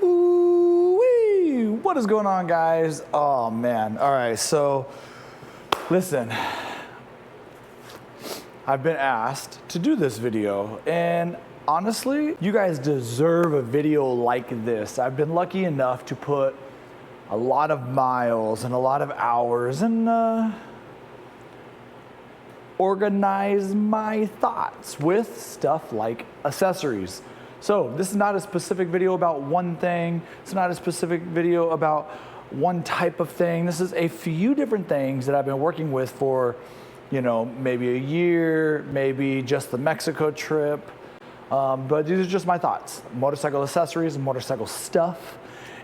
Ooh-wee. What is going on, guys? Oh man. All right, so listen, I've been asked to do this video, and honestly, you guys deserve a video like this. I've been lucky enough to put a lot of miles and a lot of hours and organize my thoughts with stuff like accessories. So this is not a specific video about one thing. It's not a specific video about one type of thing. This is a few different things that I've been working with for, you know, maybe a year, maybe just the Mexico trip. But these are just my thoughts. Motorcycle accessories, motorcycle stuff,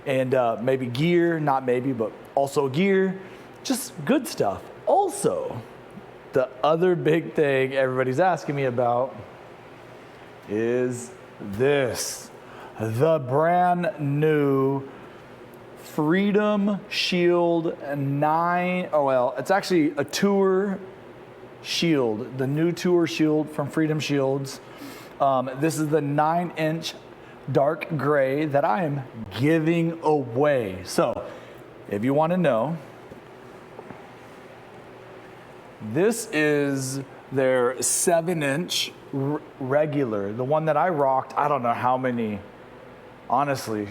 and maybe gear, not maybe, but also gear, just good stuff. Also, the other big thing everybody's asking me about is this, the brand new Freedom Shield 9, oh well, it's actually a Tour Shield, the new Tour Shield from Freedom Shields. This is the 9-inch dark gray that I am giving away. So if you want to know, this is their 7-inch regular, the one that I rocked. I don't know how many, honestly,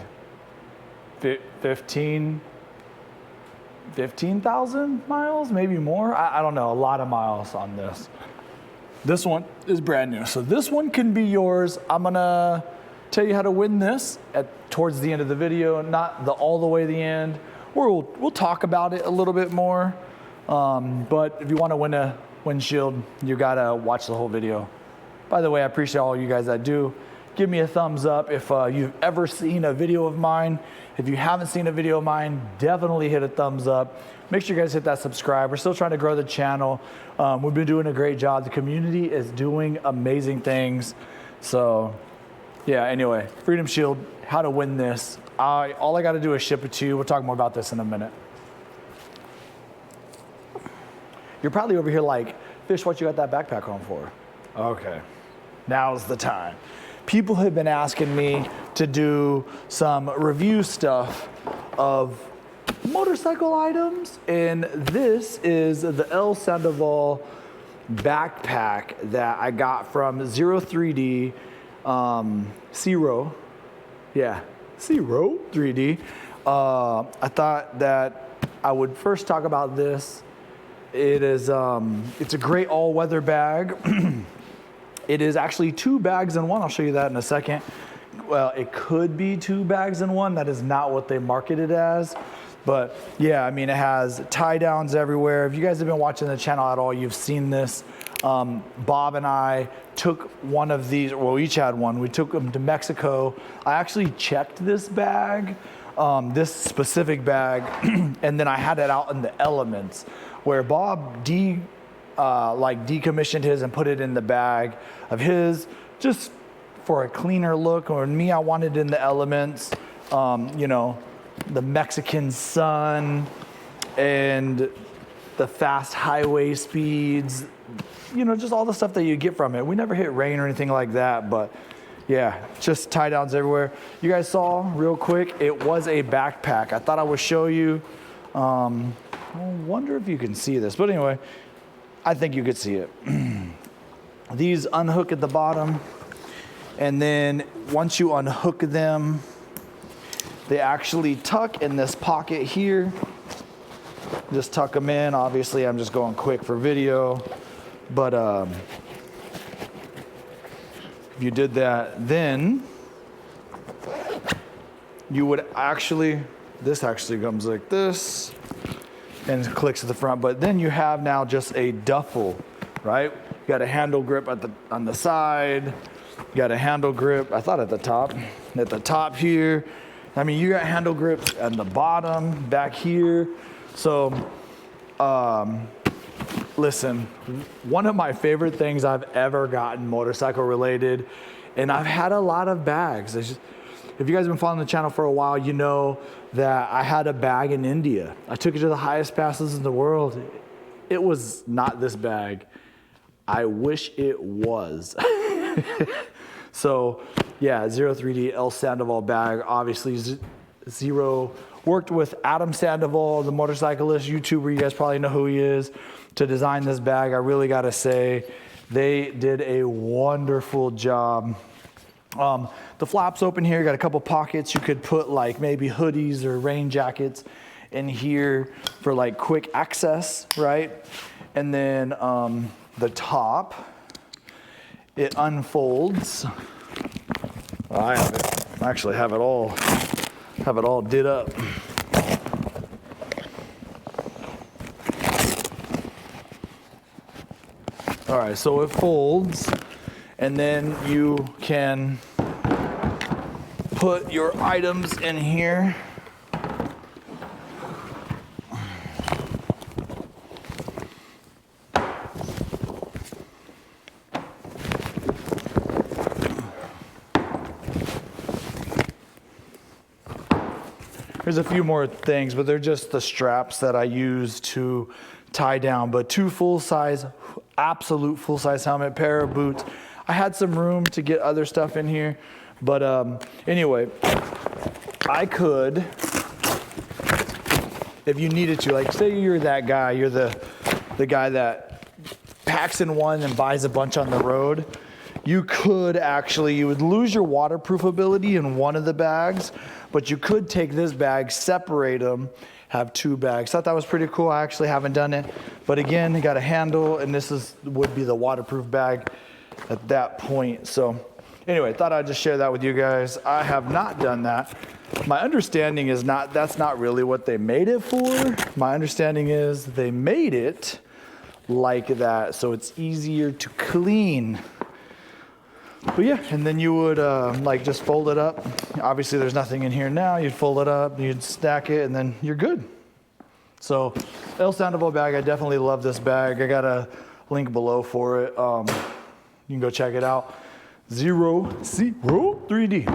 15,000 miles, maybe more. I don't know, a lot of miles on this. This one is brand new, so this one can be yours. I'm gonna tell you how to win this towards the end of the video, not all the way to the end. We'll talk about it a little bit more, but if you want to win a windshield, you gotta watch the whole video. By the way, I appreciate all you guys that do. Give me a thumbs up if you've ever seen a video of mine. If you haven't seen a video of mine, definitely hit a thumbs up. Make sure you guys hit that subscribe. We're still trying to grow the channel. We've been doing a great job. The community is doing amazing things. So yeah, anyway, Freedom Shield, how to win this. All I gotta do is ship it to you. We'll talk more about this in a minute. You're probably over here like, Fish, what you got that backpack on for? Okay, now's the time. People have been asking me to do some review stuff of motorcycle items, and this is the El Sandoval backpack that I got from 03D, Ciro. Yeah, Ciro 3D. I thought that I would first talk about this. It is, it's a great all-weather bag. It is actually 2 bags in one. I'll show you that in a second. Well, it could be 2 bags in one. That is not what they market it as. But yeah, I mean, it has tie downs everywhere. If you guys have been watching the channel at all, you've seen this. Bob and I took one of these, well, we each had one. We took them to Mexico. I actually checked this bag, this specific bag, and then I had it out in the elements where Bob decommissioned his and put it in the bag of his just for a cleaner look. Or me, I wanted it in the elements, you know, the Mexican sun and the fast highway speeds, you know, just all the stuff that you get from it. We never hit rain or anything like that, but yeah, just tie downs everywhere. You guys saw real quick, it was a backpack. I thought I would show you. I wonder if you can see this, but anyway, I think you could see it. These unhook at the bottom, and then once you unhook them, they actually tuck in this pocket here. Just tuck them in. Obviously, I'm just going quick for video, but if you did that, then you would actually, this actually comes like this and clicks to the front, but then you have now just a duffel, right? You got a handle grip on the side. You got a handle grip, I thought at the top here. I mean, you got handle grips at the bottom, back here. So, listen, one of my favorite things I've ever gotten motorcycle related, and I've had a lot of bags. If you guys have been following the channel for a while, you know that I had a bag in India. I took it to the highest passes in the world. It was not this bag. I wish it was. So yeah, Zero 3D El Sandoval bag. Obviously Ciro worked with Adam Sandoval, the motorcyclist, YouTuber, you guys probably know who he is, to design this bag. I really gotta say, they did a wonderful job. The flaps open here, got a couple pockets. You could put like maybe hoodies or rain jackets in here for like quick access, right? And then the top, it unfolds. I have it. I actually have it all did up. All right, so it folds, and then you can put your items in here. There's a few more things, but they're just the straps that I use to tie down. But two full-size, absolute full-size helmet, pair of boots. I had some room to get other stuff in here, but anyway, I could, if you needed to, like say you're that guy, you're the guy that packs in one and buys a bunch on the road. You could actually, you would lose your waterproof ability in one of the bags, but you could take this bag, separate them, have two bags. Thought that was pretty cool. I actually haven't done it, but again, you got a handle, and this would be the waterproof bag at that point. So anyway, thought I'd just share that with you guys. I have not done that. My understanding is that's not really what they made it for. My understanding is they made it like that so it's easier to clean. But yeah, and then you would like just fold it up. Obviously there's nothing in here now. You'd fold it up, you'd stack it, and then you're good. So El Sandoval bag, I definitely love this bag. I got a link below for it. You can go check it out. Ciro 3D.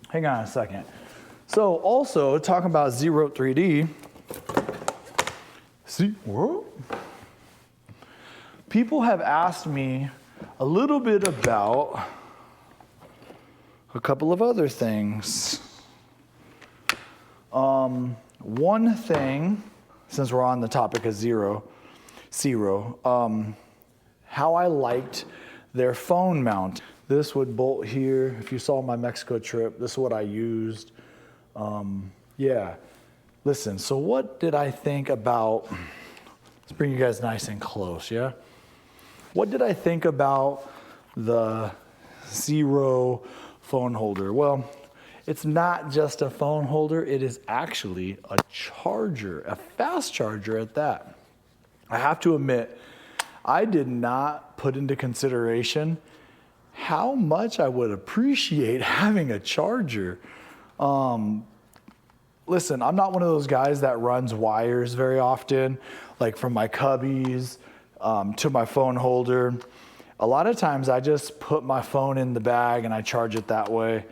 Hang on a second. So also talking about Ciro 3D, people have asked me a little bit about a couple of other things. One thing, since we're on the topic of Ciro, how I liked their phone mount. This would bolt here. If you saw my Mexico trip, this is what I used. Yeah, listen, so what did I think about, let's bring you guys nice and close, yeah? What did I think about the Ciro phone holder? Well, it's not just a phone holder, it is actually a charger, a fast charger at that. I have to admit, I did not put into consideration how much I would appreciate having a charger. Listen, I'm not one of those guys that runs wires very often, like from my cubbies to my phone holder. A lot of times I just put my phone in the bag and I charge it that way.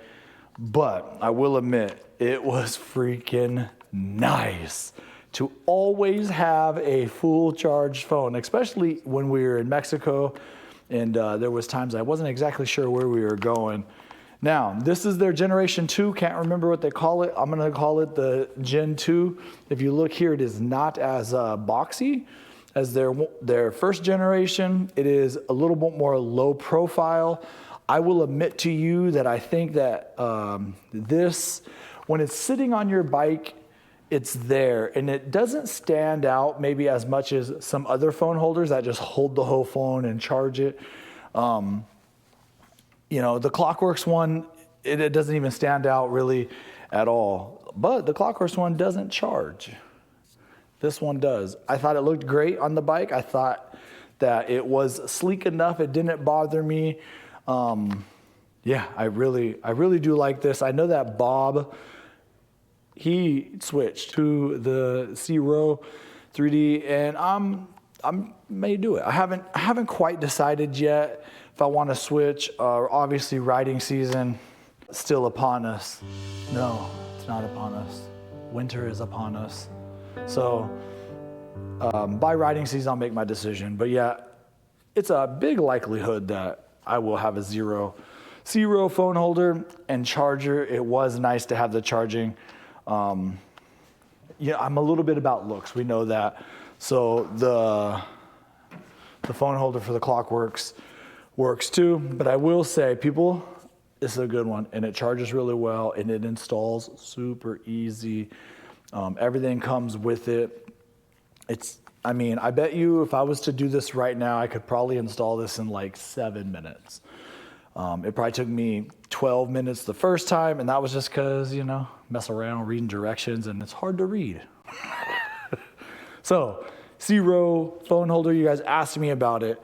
But I will admit, it was freaking nice to always have a full charged phone, especially when we were in Mexico and there was times I wasn't exactly sure where we were going. Now, this is their Generation 2. Can't remember what they call it. I'm going to call it the Gen 2. If you look here, it is not as boxy as their first generation. It is a little bit more low profile. I will admit to you that I think that this, when it's sitting on your bike, it's there. And it doesn't stand out maybe as much as some other phone holders that just hold the whole phone and charge it. You know, the Clockworks one, it doesn't even stand out really at all. But the Clockworks one doesn't charge. This one does. I thought it looked great on the bike. I thought that it was sleek enough. It didn't bother me. Yeah, I really do like this. I know that Bob, he switched to the Ciro 3D, and I may do it. I haven't quite decided yet if I want to switch. Obviously, riding season still upon us. No, it's not upon us. Winter is upon us. So by riding season, I'll make my decision. But yeah, it's a big likelihood that I will have a Ciro Ciro phone holder and charger. It was nice to have the charging. Yeah, I'm a little bit about looks. We know that. So the phone holder for the clock works too. But I will say, people, this is a good one, and it charges really well, and it installs super easy. Everything comes with it. I mean, I bet you if I was to do this right now, I could probably install this in like 7 minutes. It probably took me 12 minutes the first time, and that was just because, you know, mess around reading directions, and it's hard to read. So, Ciro phone holder, you guys asked me about it.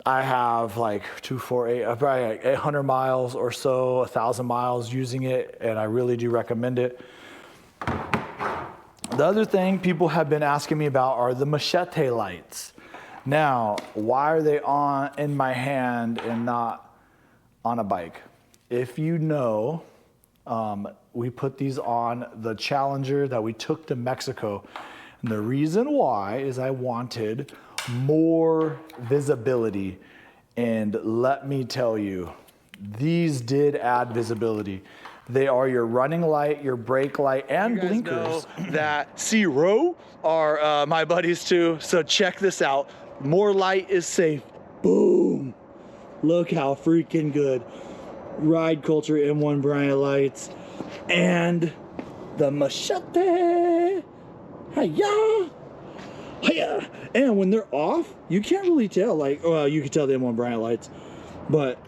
I have like 248, probably like 800 miles or so, 1,000 miles using it, and I really do recommend it. The other thing people have been asking me about are the Machete lights. Now, why are they in my hand and not on a bike? If you know, we put these on the Challenger that we took to Mexico. And the reason why is I wanted more visibility. And let me tell you, these did add visibility. They are your running light, your brake light, and blinkers. Know that Ciro are my buddies too. So check this out. More light is safe. Boom. Look how freaking good. Ride Culture M1 Bryant lights and the Machete. Hiya. Hiya. And when they're off, you can't really tell. Like, well, you can tell the M1 Bryant lights, but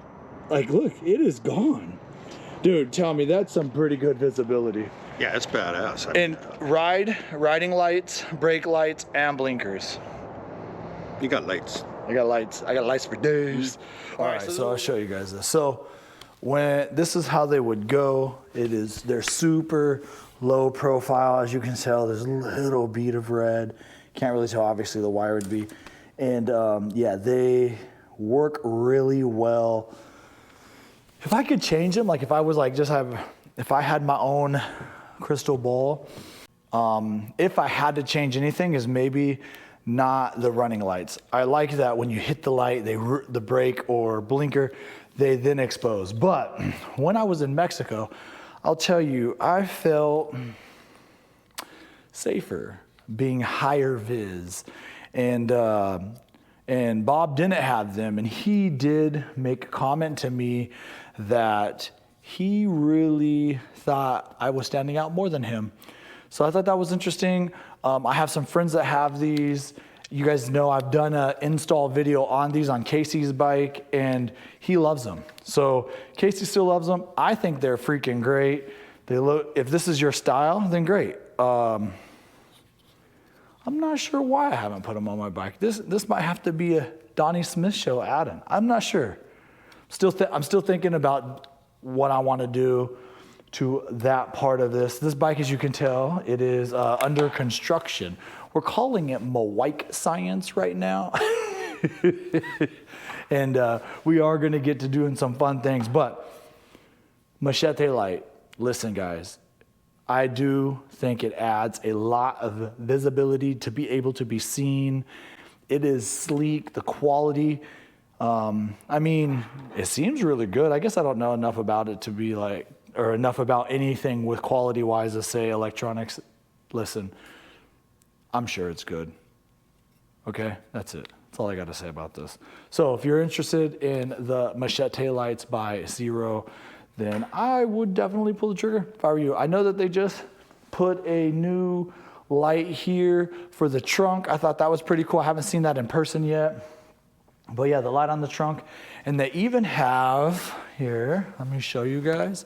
like, look, it is gone. Dude, tell me, that's some pretty good visibility. Yeah, it's badass. And riding lights, brake lights, and blinkers. You got lights. I got lights. I got lights for days. All right, so I'll show you guys this. So this is how they would go. They're super low profile, as you can tell. There's a little bead of red. Can't really tell, obviously, the wire would be. And yeah, they work really well. If I could change them, like if I was like if I had my own crystal ball, if I had to change anything, is maybe not the running lights. I like that when you hit the light, the brake or blinker, they then expose. But when I was in Mexico, I'll tell you, I felt safer being higher vis. And Bob didn't have them, and he did make a comment to me that he really thought I was standing out more than him. So I thought that was interesting. I have some friends that have these. You guys know I've done an install video on these on Casey's bike, and he loves them. So Casey still loves them. I think they're freaking great. If this is your style, then great. I'm not sure why I haven't put them on my bike. This might have to be a Donnie Smith show add-in. I'm not sure. I'm still thinking about what I want to do to that part of this. This bike, as you can tell, it is under construction. We're calling it Mawike science right now. And we are going to get to doing some fun things. But Machete light, listen guys, I do think it adds a lot of visibility to be able to be seen. It is sleek, the quality. I mean, it seems really good. I guess I don't know enough about it to be like, or enough about anything with quality wise to say electronics. Listen, I'm sure it's good. Okay, that's it. That's all I got to say about this. So if you're interested in the Machete lights by Ciro, then I would definitely pull the trigger if I were you. I know that they just put a new light here for the trunk. I thought that was pretty cool. I haven't seen that in person yet. But yeah, the light on the trunk. And they even have, here, let me show you guys.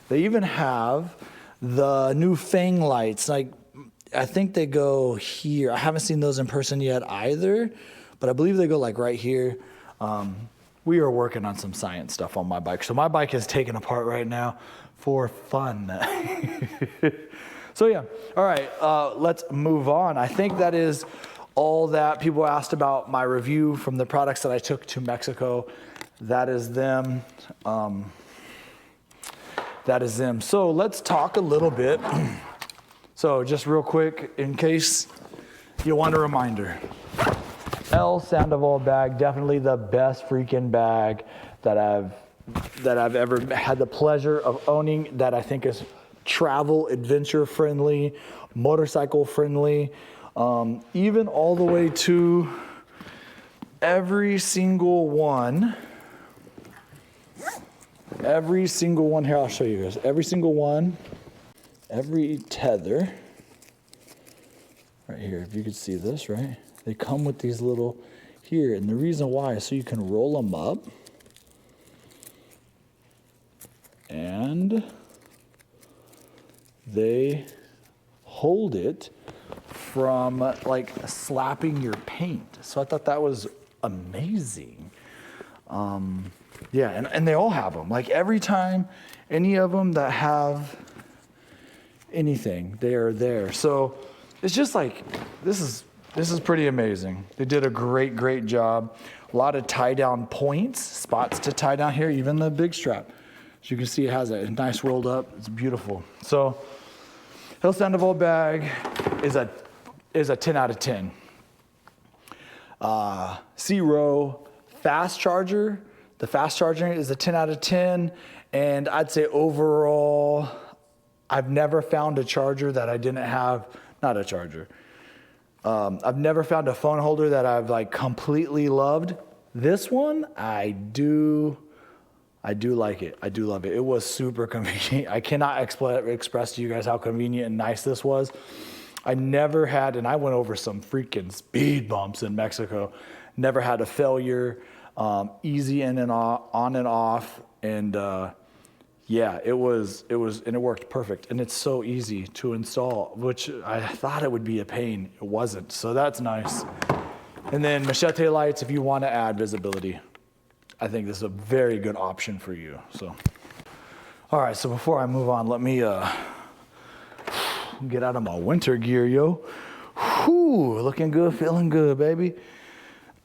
They even have the new Fang lights. Like, I think they go here. I haven't seen those in person yet either, but I believe they go like right here. We are working on some science stuff on my bike. So my bike is taken apart right now for fun. So yeah, all right, let's move on. I think that is all that people asked about my review from the products that I took to Mexico. That is them. That is them. So let's talk a little bit. So just real quick, in case you want a reminder. L Sandoval bag, definitely the best freaking bag that I've I've ever had the pleasure of owning that I think is travel, adventure friendly, motorcycle friendly, even all the way to every single one here, I'll show you guys, every single one, every tether, right here, if you could see this, right? They come with these little here, and the reason why is so you can roll them up, and they hold it from like slapping your paint. So I thought that was amazing. Yeah, and they all have them. Like every time, any of them that have anything, they are there. So it's just like, this is pretty amazing. They did a great job. A lot of tie down points, spots to tie down here, even the big strap. As you can see, it has a nice rolled up. It's beautiful. So Hill Sandoval bag is a 10 out of 10. Ciro fast charger. The fast charging is a 10 out of 10. And I'd say overall, I've never found a charger that I didn't have, not a charger. I've never found a phone holder that I've like completely loved. This one, I do like it. I do love it. It was super convenient. I cannot express to you guys how convenient and nice this was. I never had, and I went over some freaking speed bumps in Mexico. Never had a failure. Easy in and on and off, and yeah, it worked perfect. And it's so easy to install, which I thought it would be a pain. It wasn't, so that's nice. And then Machete lights, if you want to add visibility, I think this is a very good option for you. So, all right. So before I move on, let me get out of my winter gear, yo. Whew, looking good, feeling good, baby.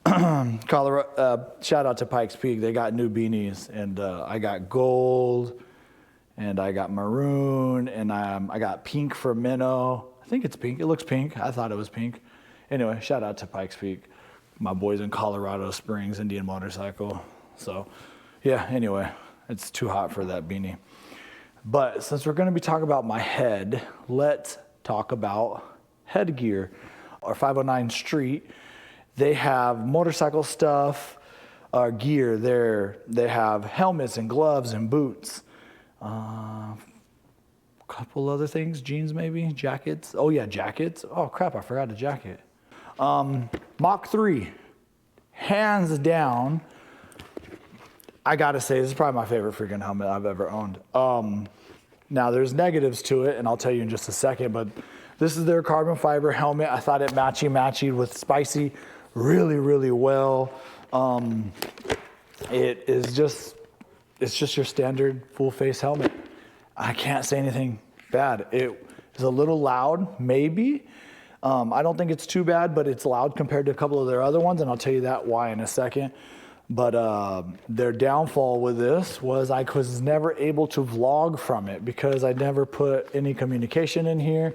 Colorado, shout out to Pikes Peak. They got new beanies, and I got gold, and I got maroon, and I got pink for minnow. I think it's pink. It looks pink. I thought it was pink. Anyway, shout out to Pikes Peak, my boys in Colorado Springs, Indian Motorcycle. So, yeah. Anyway, it's too hot for that beanie. But since we're going to be talking about my head, let's talk about headgear. Our 509 Street. They have motorcycle stuff, gear. They have helmets and gloves and boots. A couple other things, jeans maybe, jackets. Oh yeah, jackets. Oh crap, I forgot a jacket. Mach 3, hands down. I gotta say, this is probably my favorite freaking helmet I've ever owned. Now there's negatives to it, and I'll tell you in just a second, but this is their carbon fiber helmet. I thought it matchy with Spicy really well. It's just your standard full face helmet. I can't say anything bad. It is a little loud, maybe. I don't think it's too bad, but it's loud compared to a couple of their other ones, and I'll tell you that why in a second. But their downfall with this was I was never able to vlog from it because I never put any communication in here,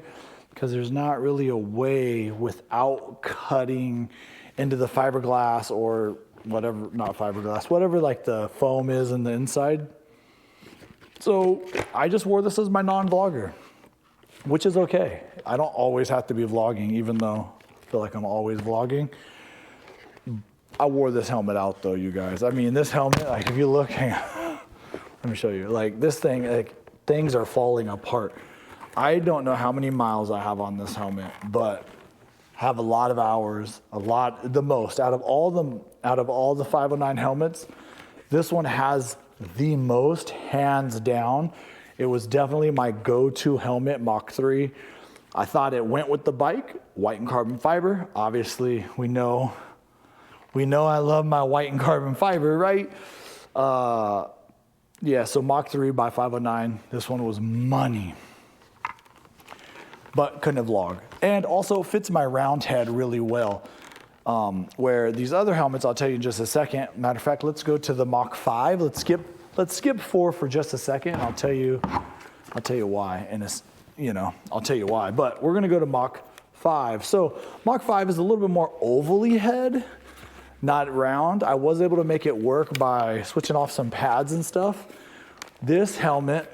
because there's not really a way without cutting into the fiberglass or whatever, not fiberglass, whatever like the foam is in the inside. So I just wore this as my non-vlogger, which is okay. I don't always have to be vlogging, even though I feel like I'm always vlogging. I wore this helmet out though, you guys. I mean, this helmet, like if you look, hang on, let me show you. Like this thing, like things are falling apart. I don't know how many miles I have on this helmet, but have a lot of hours, the most out of all the 509 helmets. This one has the most, hands down. It was definitely my go-to helmet, Mach 3. I thought it went with the bike, white and carbon fiber. Obviously, we know I love my white and carbon fiber, right? Yeah, so Mach 3 by 509. This one was money, but couldn't have vlogged. And also fits my round head really well. Where these other helmets, I'll tell you in just a second. Matter of fact, let's go to the Mach 5. Let's skip 4 for just a second. And I'll tell you why. And it's, I'll tell you why. But we're gonna go to Mach 5. So Mach 5 is a little bit more ovally head not round. I was able to make it work by switching off some pads and stuff. This helmet,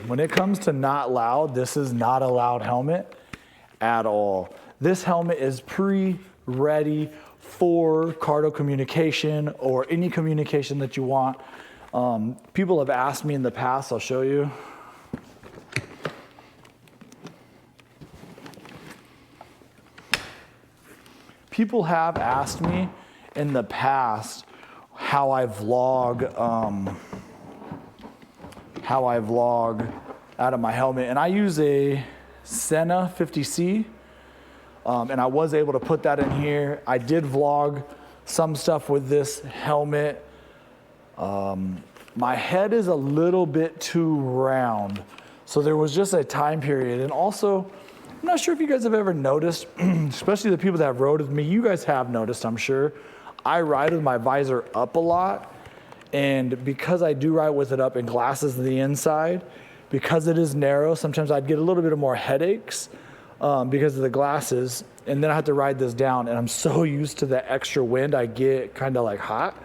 when it comes to not loud, this is not a loud helmet at all. This helmet is pre-ready for cardo communication or any communication that you want. People have asked me in the past, I'll show you. People have asked me in the past how I vlog out of my helmet, and I use a Senna 50C, and I was able to put that in here. I did vlog some stuff with this helmet. My head is a little bit too round, so there was just a time period. And also, I'm not sure if you guys have ever noticed, especially the people that have rode with me, you guys have noticed, I'm sure, I ride with my visor up a lot. And because I do ride with it up and glasses to the inside, because it is narrow, sometimes I'd get a little bit of more headaches because of the glasses. And then I have to ride this down, and I'm so used to the extra wind, I get kind of like hot.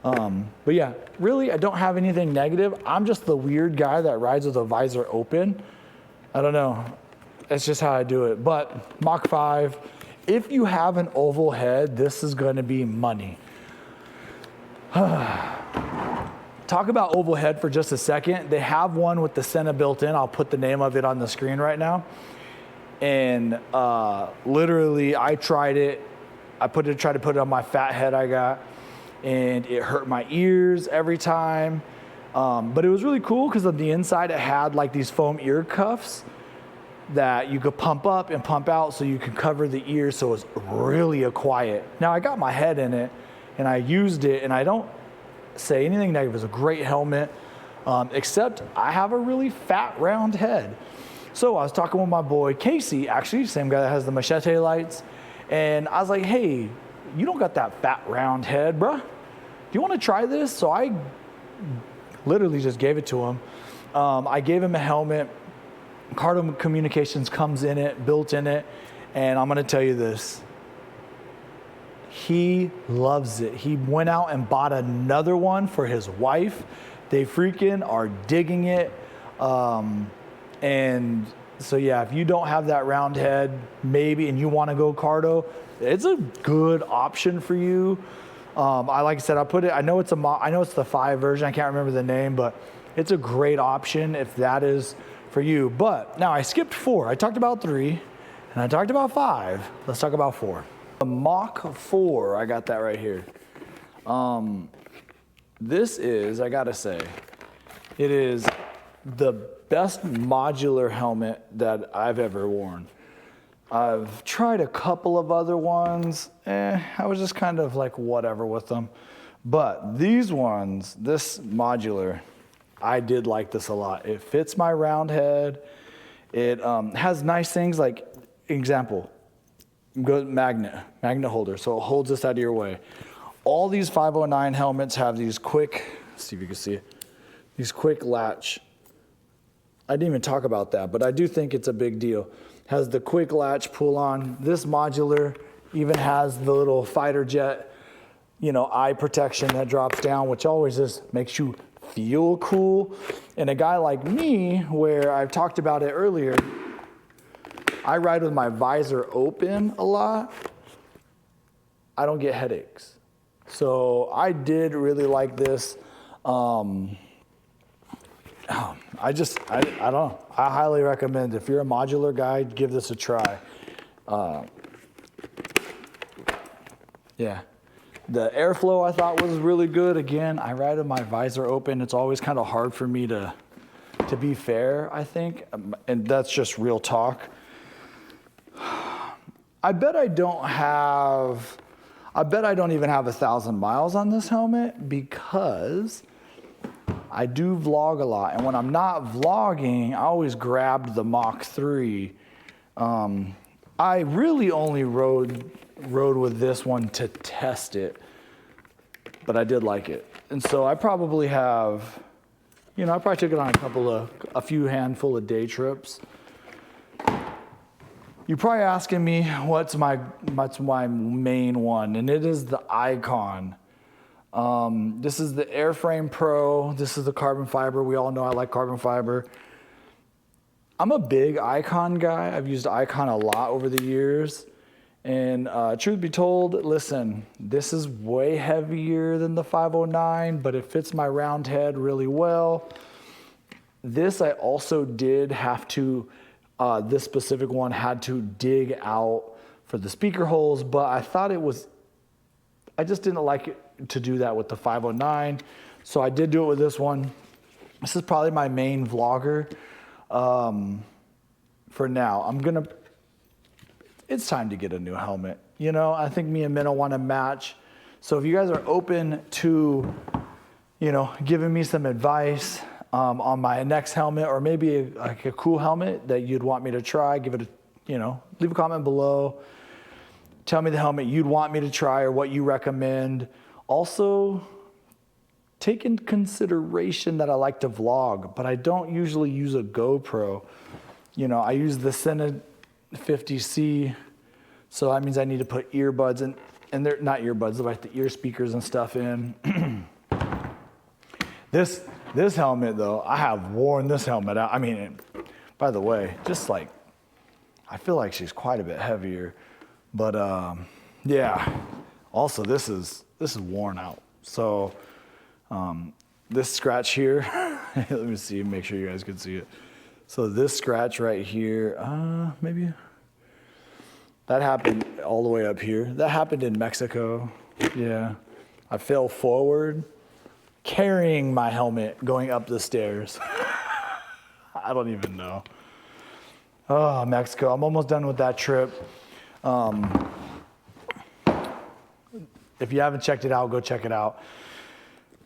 But yeah, really, I don't have anything negative. I'm just the weird guy that rides with a visor open. I don't know. It's just how I do it. But Mach 5, if you have an oval head, this is going to be money. Talk about oval head for just a second. They have one with the Senna built in. I'll put the name of it on the screen right now. And literally, I tried it. I tried to put it on my fat head I got, and it hurt my ears every time. But it was really cool because on the inside, it had like these foam ear cuffs that you could pump up and pump out so you can cover the ears, so it's really a quiet. Now, I got my head in it, and I used it, and I don't say anything negative. It's a great helmet, except I have a really fat, round head. So I was talking with my boy Casey, actually, same guy that has the Machete lights, and I was like, hey, you don't got that fat, round head, bruh. Do you want to try this? So I literally just gave it to him. I gave him a helmet. Cardo Communications comes in it, built in it, and I'm going to tell you this. He loves it. He went out and bought another one for his wife. They freaking are digging it. And so yeah, if you don't have that round head, maybe, and you want to go cardo, it's a good option for you. Like I said, I know it's the 5 version. I can't remember the name, but it's a great option if that is for you. But now I skipped 4. I talked about 3 and I talked about 5. Let's talk about 4. The Mach 4, I got that right here. This is, I gotta say, it is the best modular helmet that I've ever worn. I've tried a couple of other ones. I was just kind of like whatever with them. But these ones, this modular, I did like this a lot. It fits my round head. It has nice things like, example, magnet holder. So it holds this out of your way. All these 509 helmets have these quick, let's see if you can see it, these quick latch. I didn't even talk about that, but I do think it's a big deal. Has the quick latch pull on. This modular even has the little fighter jet, eye protection that drops down, which always just makes you feel cool. And a guy like me, where I've talked about it earlier, I ride with my visor open a lot. I don't get headaches. So I did really like this. I don't know. I highly recommend, if you're a modular guy, give this a try. Yeah. The airflow I thought was really good. Again, I ride with my visor open. It's always kind of hard for me to be fair, I think. And that's just real talk. I bet I don't even have 1,000 miles on this helmet because I do vlog a lot. And when I'm not vlogging, I always grabbed the Mach 3. I really only rode with this one to test it, but I did like it. And so I probably have, I probably took it on a few handful of day trips. You're probably asking me what's my main one, and it is the Icon. This is the Airframe Pro. This is the carbon fiber. We all know I like carbon fiber. I'm a big Icon guy. I've used Icon a lot over the years. And truth be told, listen, this is way heavier than the 509, but it fits my round head really well. This I also did have to, this specific one had to dig out for the speaker holes, but I thought it was, I just didn't like it to do that with the 509. So I did do it with this one. This is probably my main vlogger for now. It's time to get a new helmet. You know, I think me and Minna want to match. So if you guys are open to, you know, giving me some advice on my next helmet, or maybe like a cool helmet that you'd want me to try, give it a, you know, leave a comment below. Tell me the helmet you'd want me to try or what you recommend. Also, take in consideration that I like to vlog, but I don't usually use a GoPro. You know, I use the Sena 50C, so that means I need to put earbuds in, and they're not earbuds, they're like the ear speakers and stuff in. This helmet though, I have worn this helmet out. I mean, by the way, just like, I feel like she's quite a bit heavier, but yeah. Also, this is worn out. So this scratch here, let me see, make sure you guys can see it. So this scratch right here, maybe, that happened all the way up here. That happened in Mexico, yeah. I fell forward, carrying my helmet, going up the stairs. I don't even know. Oh, Mexico, I'm almost done with that trip. If you haven't checked it out, go check it out.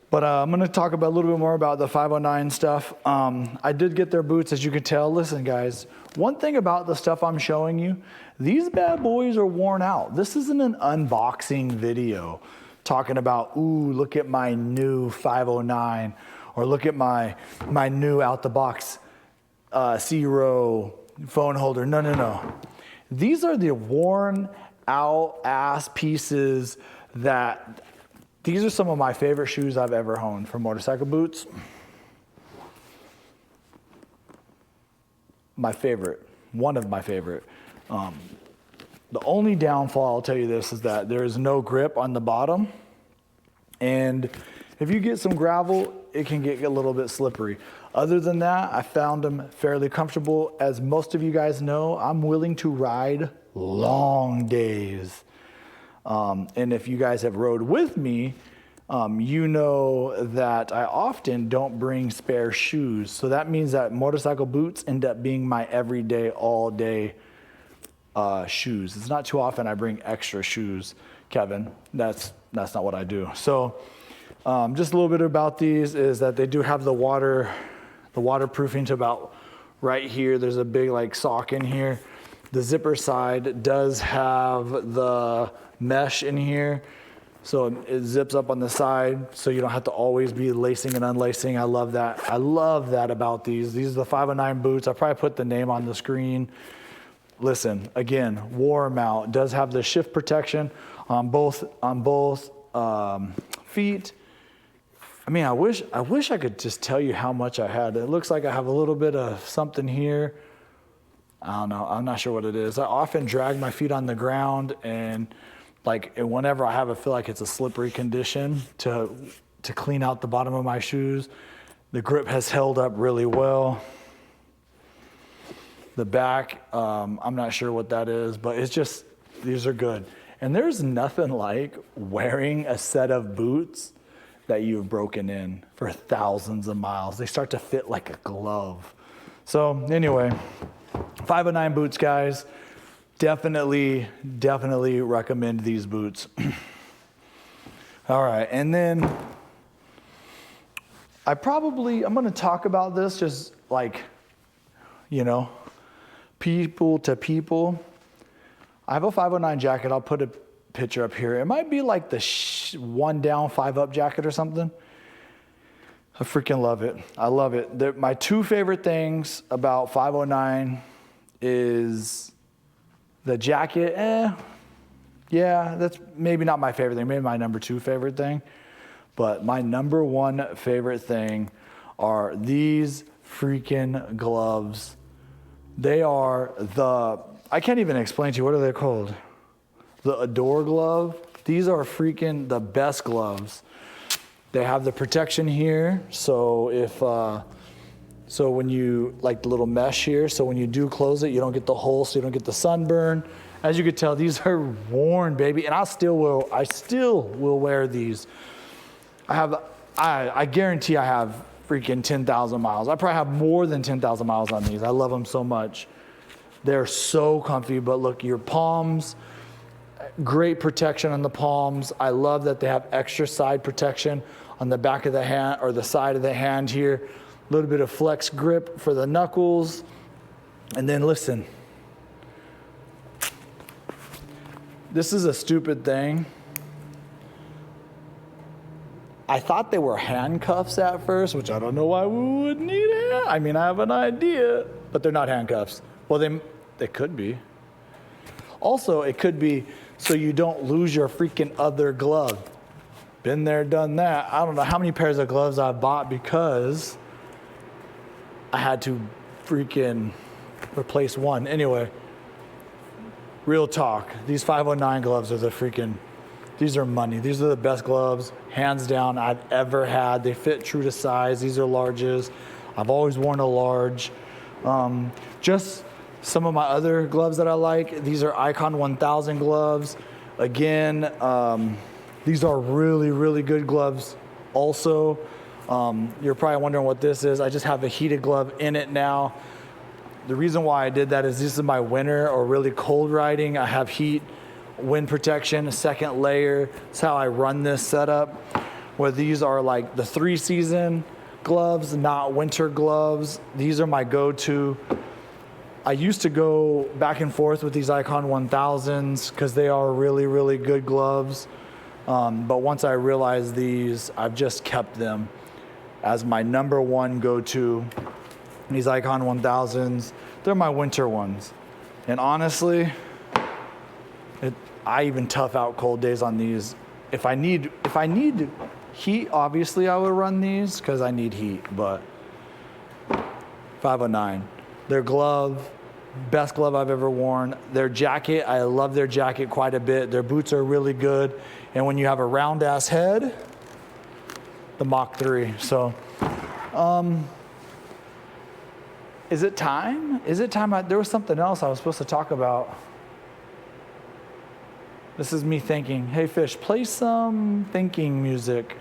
But I'm going to talk about a little bit more about the 509 stuff. I did get their boots, as you can tell. Listen, guys, one thing about the stuff I'm showing you, these bad boys are worn out. This isn't an unboxing video talking about, ooh, look at my new 509, or look at my new out-the-box Ciro phone holder. No, no, no. These are the worn out ass pieces that, these are some of my favorite shoes I've ever owned for motorcycle boots. My favorite, one of my favorite. The only downfall, I'll tell you this, is that there is no grip on the bottom. And if you get some gravel, it can get a little bit slippery. Other than that, I found them fairly comfortable. As most of you guys know, I'm willing to ride long days. And if you guys have rode with me, you know that I often don't bring spare shoes. So that means that motorcycle boots end up being my everyday, all day shoes. It's not too often I bring extra shoes, Kevin. That's not what I do. So just a little bit about these is that they do have the waterproofing to about right here. There's a big like sock in here. The zipper side does have the mesh in here, so it zips up on the side, so you don't have to always be lacing and unlacing. I love that. I love that about these. These are the 509 boots. I probably put the name on the screen. Listen, again, wore them out. Does have the shift protection on both feet. I mean, I wish I could just tell you how much I had. It looks like I have a little bit of something here. I don't know. I'm not sure what it is. I often drag my feet on the ground, and like whenever I have it, feel like it's a slippery condition to clean out the bottom of my shoes. The grip has held up really well. The back, I'm not sure what that is, but it's just, these are good. And there's nothing like wearing a set of boots that you've broken in for thousands of miles. They start to fit like a glove. So anyway, 509 boots, guys. Definitely recommend these boots. All right, and then I'm going to talk about this just like, you know, people to people. I have a 509 jacket. I'll put a picture up here. It might be like the 1 down, 5 up jacket or something. I freaking love it. I love it. My two favorite things about 509 is The jacket, yeah, that's maybe not my favorite thing, maybe my number 2 favorite thing. But my number 1 favorite thing are these freaking gloves. They are I can't even explain to you, what are they called? The Adore glove. These are freaking the best gloves. They have the protection here, so if, so when you, like the little mesh here, so when you do close it, you don't get the hole, so you don't get the sunburn. As you can tell, these are worn, baby, and I still will wear these. I guarantee I have freaking 10,000 miles. I probably have more than 10,000 miles on these. I love them so much. They're so comfy, but look, your palms, great protection on the palms. I love that they have extra side protection on the back of the hand or the side of the hand here. A little bit of flex grip for the knuckles. And then listen, this is a stupid thing. I thought they were handcuffs at first, which I don't know why we would need it. I mean, I have an idea, but they're not handcuffs. Well, they could be. Also, it could be so you don't lose your freaking other glove. Been there, done that. I don't know how many pairs of gloves I bought because I had to freaking replace one. Anyway, real talk. These 509 gloves are these are money. These are the best gloves, hands down, I've ever had. They fit true to size. These are larges. I've always worn a large. Just some of my other gloves that I like, these are Icon 1000 gloves. Again, these are really, really good gloves also. You're probably wondering what this is. I just have a heated glove in it now. The reason why I did that is this is my winter or really cold riding. I have heat, wind protection, a second layer. That's how I run this setup. Where these are like the 3-season gloves, not winter gloves. These are my go-to. I used to go back and forth with these Icon 1000s because they are really, really good gloves. But once I realized these, I've just kept them as my number 1 go-to. These Icon 1000s, they're my winter ones. And honestly, I even tough out cold days on these. If I need heat, obviously I would run these because I need heat, but 509. Their glove, best glove I've ever worn. Their jacket, I love their jacket quite a bit. Their boots are really good. And when you have a round ass head, the Mach 3. So, is it time? There was something else I was supposed to talk about. This is me thinking. Hey, Fish, play some thinking music.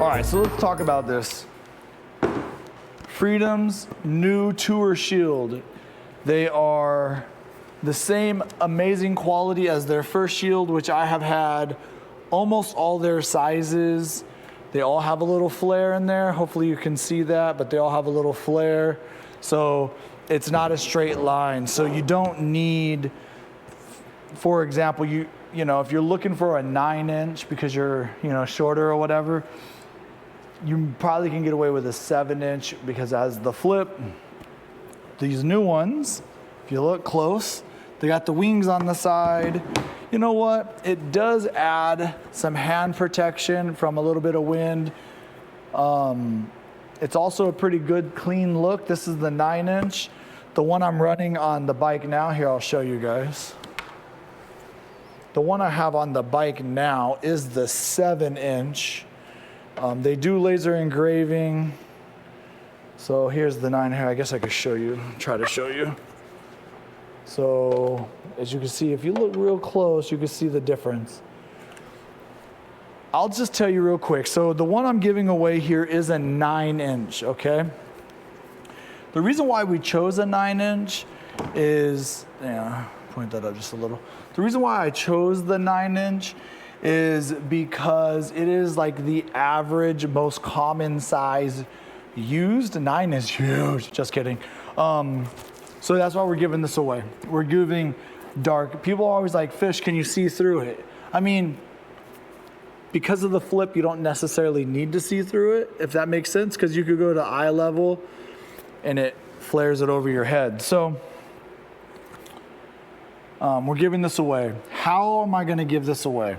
All right, so let's talk about this. Freedom's new Tour Shield. They are the same amazing quality as their first shield, which I have had almost all their sizes. They all have a little flare in there. Hopefully you can see that, but they all have a little flare. So it's not a straight line. So you don't need, for example, you know, if you're looking for a 9-inch because you're, shorter or whatever, you probably can get away with a 7-inch because as the flip, these new ones, if you look close, they got the wings on the side. You know what? It does add some hand protection from a little bit of wind. It's also a pretty good clean look. This is the 9-inch. The one I'm running on the bike now, here I'll show you guys. The one I have on the bike now is the 7-inch. They do laser engraving. So here's the 9 here. I guess I could try to show you. So as you can see, if you look real close, you can see the difference. I'll just tell you real quick. So the one I'm giving away here is a 9-inch, okay? The reason why we chose a 9-inch is, point that up just a little. The reason why I chose the 9-inch is because it is like the average, most common size used. 9 is huge, just kidding. So that's why we're giving this away. We're giving dark. People are always like, fish, can you see through it? I mean, because of the flip, you don't necessarily need to see through it, if that makes sense, because you could go to eye level and it flares it over your head. So we're giving this away. How am I going to give this away?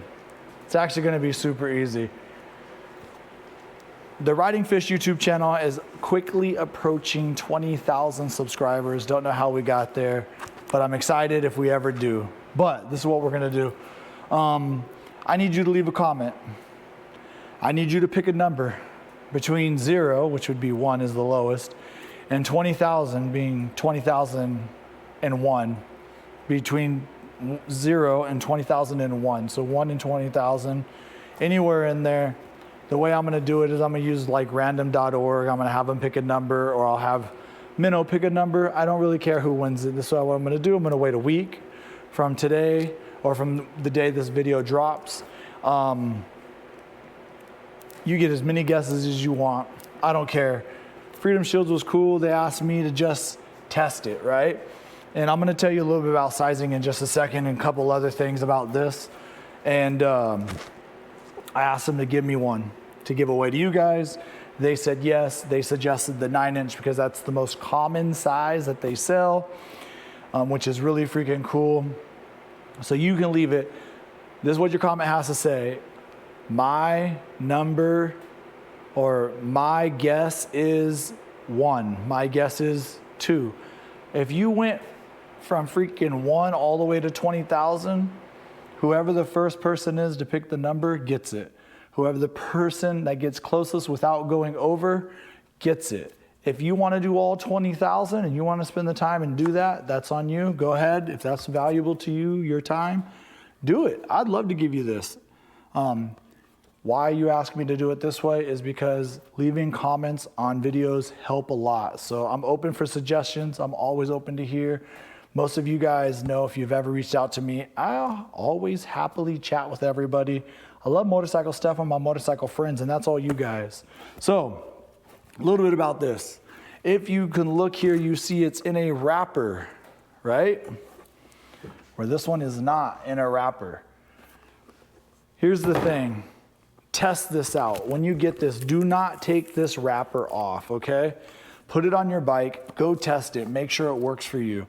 It's actually going to be super easy. The Ridingfish YouTube channel is quickly approaching 20,000 subscribers. Don't know how we got there, but I'm excited if we ever do. But this is what we're going to do. I need you to leave a comment. I need you to pick a number between 0, which would be 1 is the lowest, and 20,000 being 20,001. Between 0 and 20,001. So 1 and 20,000, anywhere in there. The way I'm going to do it is I'm going to use like random.org. I'm going to have them pick a number, or I'll have Minnow pick a number. I don't really care who wins it. This is what I'm going to do. I'm going to wait a week from today, or from the day this video drops. You get as many guesses as you want. I don't care. Freedom Shields was cool. They asked me to just test it, right? And I'm gonna tell you a little bit about sizing in just a second, and a couple other things about this. And I asked them to give me one to give away to you guys. They said yes. They suggested the 9-inch because that's the most common size that they sell, which is really freaking cool. So you can leave it. This is what your comment has to say. My number, or my guess is 1. My guess is 2. If you went from freaking 1 all the way to 20,000, whoever the first person is to pick the number gets it. Whoever the person that gets closest without going over gets it. If you want to do all 20,000 and you want to spend the time and do that, that's on you. Go ahead. If that's valuable to you, your time, do it. I'd love to give you this. Why you ask me to do it this way is because leaving comments on videos help a lot. So I'm open for suggestions. I'm always open to hear. Most of you guys know, if you've ever reached out to me, I'll always happily chat with everybody. I love motorcycle stuff. I'm my motorcycle friends, and that's all you guys. So a little bit about this. If you can look here, you see it's in a wrapper, right? Where this one is not in a wrapper. Here's the thing. Test this out. When you get this, do not take this wrapper off, okay? Put it on your bike, go test it, make sure it works for you.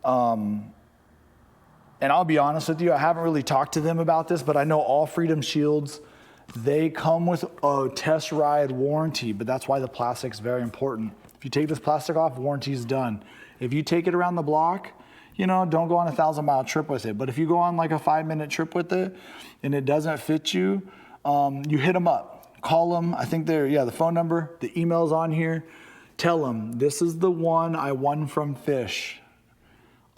And I'll be honest with you, I haven't really talked to them about this, but I know all Freedom Shields, they come with a test ride warranty, but that's why the plastic's very important. If you take this plastic off, warranty's done. If you take it around the block, you know, don't go on a 1,000-mile trip with it. But if you go on like a 5-minute trip with it and it doesn't fit you, you hit them up, call them. I think the phone number, the email's on here. Tell them, this is the one I won from Fish.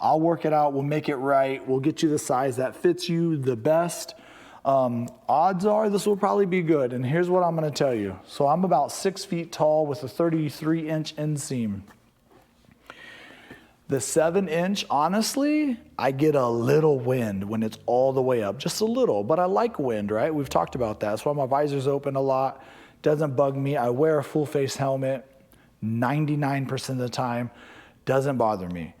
I'll work it out. We'll make it right. We'll get you the size that fits you the best. Odds are this will probably be good. And here's what I'm going to tell you. So I'm about 6 feet tall with a 33-inch inseam. The 7-inch, honestly, I get a little wind when it's all the way up. Just a little, but I like wind, right? We've talked about that. That's why my visor's open a lot. Doesn't bug me. I wear a full face helmet 99% of the time. Doesn't bother me.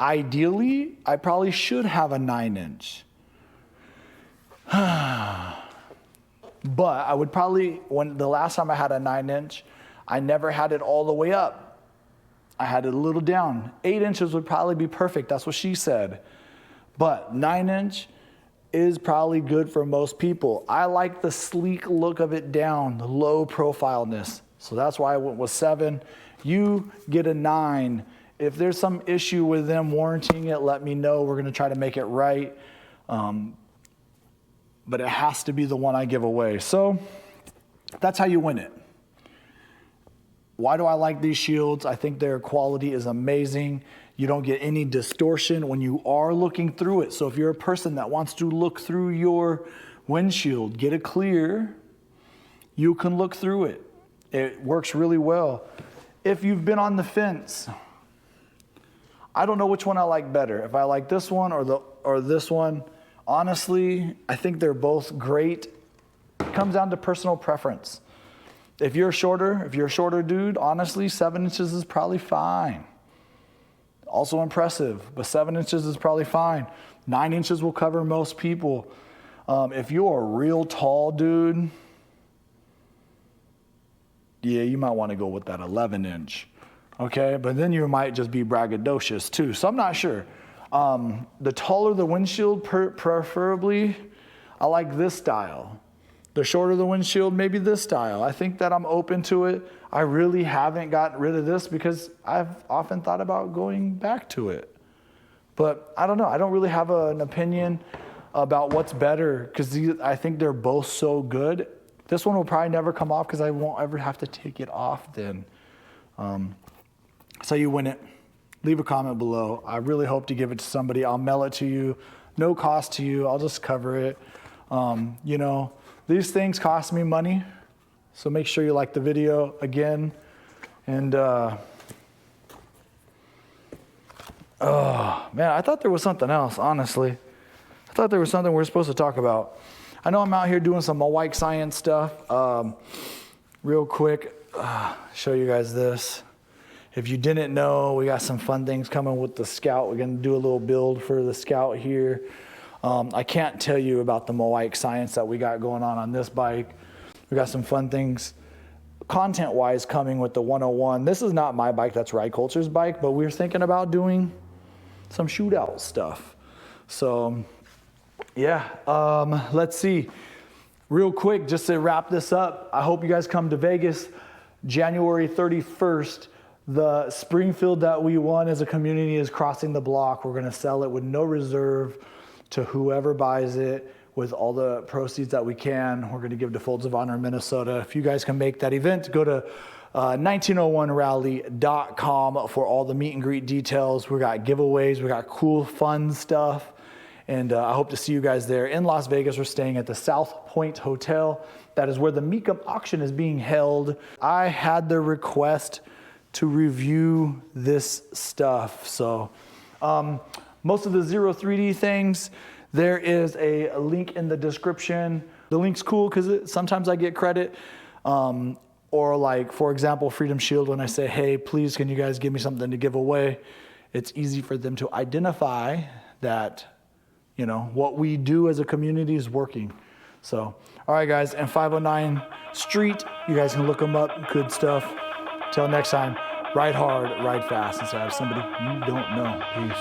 Ideally, I probably should have a 9-inch. But I would probably, the last time I had a 9-inch, I never had it all the way up. I had it a little down. 8 inches would probably be perfect. That's what she said. But 9-inch is probably good for most people. I like the sleek look of it down, the low profileness. So that's why I went with 7. You get a 9. If there's some issue with them warranting it, let me know. We're going to try to make it right. But it has to be the one I give away. So that's how you win it. Why do I like these shields? I think their quality is amazing. You don't get any distortion when you are looking through it. So if you're a person that wants to look through your windshield, get it clear, you can look through it. It works really well. If you've been on the fence, I don't know which one I like better. If I like this one or this one, honestly, I think they're both great. It comes down to personal preference. If you're a shorter dude, honestly, 7 inches is probably fine. Also impressive, but 7 inches is probably fine. 9 inches will cover most people. If you're a real tall dude, yeah, you might want to go with that 11 inch. Okay, but then you might just be braggadocious too. So I'm not sure. The taller the windshield, preferably, I like this style. The shorter the windshield, maybe this style. I think that I'm open to it. I really haven't gotten rid of this because I've often thought about going back to it. But I don't know. I don't really have an opinion about what's better because I think they're both so good. This one will probably never come off because I won't ever have to take it off then. So you win it. Leave a comment below. I really hope to give it to somebody. I'll mail it to you. No cost to you. I'll just cover it. You know, these things cost me money. So make sure you like the video again. And, oh, man, I thought there was something else, honestly. I thought there was something we're supposed to talk about. I know I'm out here doing some Machete science stuff. Real quick, show you guys this. If you didn't know, we got some fun things coming with the Scout. We're going to do a little build for the Scout here. I can't tell you about the Machete science that we got going on this bike. We got some fun things content-wise coming with the 101. This is not my bike, that's Ride Culture's bike, but we're thinking about doing some shootout stuff. So, yeah, let's see. Real quick, just to wrap this up, I hope you guys come to Vegas January 31st. The Springfield that we won as a community is crossing the block. We're gonna sell it with no reserve to whoever buys it with all the proceeds that we can. We're gonna give to Folds of Honor Minnesota. If you guys can make that event, go to 1901rally.com for all the meet and greet details. We got giveaways, we got cool, fun stuff. And I hope to see you guys there. In Las Vegas, we're staying at the South Point Hotel. That is where the Meekum auction is being held. I had the request to review this stuff. So most of the Zero 3D things, there is a link in the description. The link's cool because sometimes I get credit. Or like, for example, Freedom Shield, when I say, hey, please, can you guys give me something to give away? It's easy for them to identify that, you know, what we do as a community is working. So, all right, guys, and 509 Street, you guys can look them up. Good stuff. Till next time, ride hard, ride fast instead of somebody you don't know. Peace.